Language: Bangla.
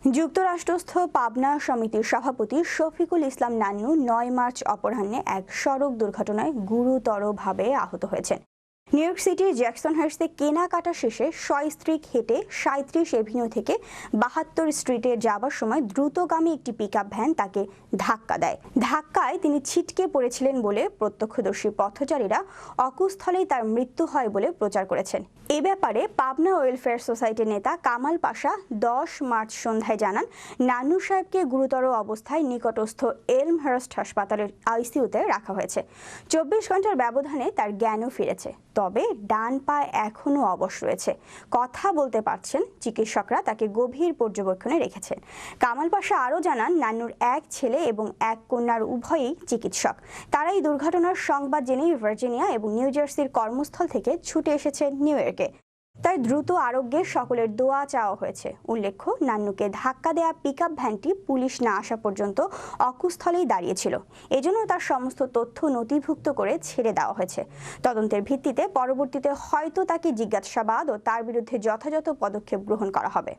যুক্তরাষ্ট্রস্থ পাবনা সমিতির সভাপতি শফিকুল ইসলাম নান্নু ৯ মার্চ অপরাহ্নে এক সড়ক দুর্ঘটনায় গুরুতরভাবে আহত হয়েছেন। নিউ ইয়র্ক সিটির জ্যাকসনহার্স্টে কেনাকাটা শেষে সস্ত্রীক হেঁটে ৩৭ এভিনিউ থেকে ৭২ স্ট্রিটে যাবার সময় দ্রুতগামী একটি পিকআপ ভ্যান তাকে ধাক্কা দেয়। ধাক্কায় তিনি ছিটকে পড়েছিলেন বলে প্রত্যক্ষদর্শী পথচারীরা অকুস্থলেই তার মৃত্যু হয় বলে প্রচার করেছেন। এ ব্যাপারে পাবনা ওয়েলফেয়ার সোসাইটির নেতা কামাল পাশা ১০ মার্চ সন্ধ্যায় জানান, নান্নু সাহেবকে গুরুতর অবস্থায় নিকটস্থ এলমহার্স্ট হাসপাতালের আইসিইউতে রাখা হয়েছে। ২৪ ঘন্টার ব্যবধানে তার জ্ঞানও ফিরেছে, তবে ডান পা এখনও অবশ রয়েছে। কথা বলতে পারছেন। চিকিৎসকরা তাকে গভীর পর্যবেক্ষণে রেখেছেন। কামাল পাশা আরও জানান, নান্নুর এক ছেলে এবং এক কন্যার উভয়ই চিকিৎসক। তারা এই দুর্ঘটনার সংবাদ জেনেই ভার্জিনিয়া এবং নিউ জার্সির কর্মস্থল থেকে ছুটে এসেছে নিউ ইয়র্কে। তাই দ্রুত আরোগ্যে সকলের দোয়া চাওয়া হয়েছে। উল্লেখ্য, নান্নুকে ধাক্কা দেয়া পিকআপ ভ্যানটি পুলিশ না আসা পর্যন্ত অকুস্থলেই দাঁড়িয়েছিল। এজন্য তার সমস্ত তথ্য নথিভুক্ত করে ছেড়ে দেওয়া হয়েছে। তদন্তের ভিত্তিতে পরবর্তীতে হয়তো তাকে জিজ্ঞাসাবাদ ও তার বিরুদ্ধে যথাযথ পদক্ষেপ গ্রহণ করা হবে।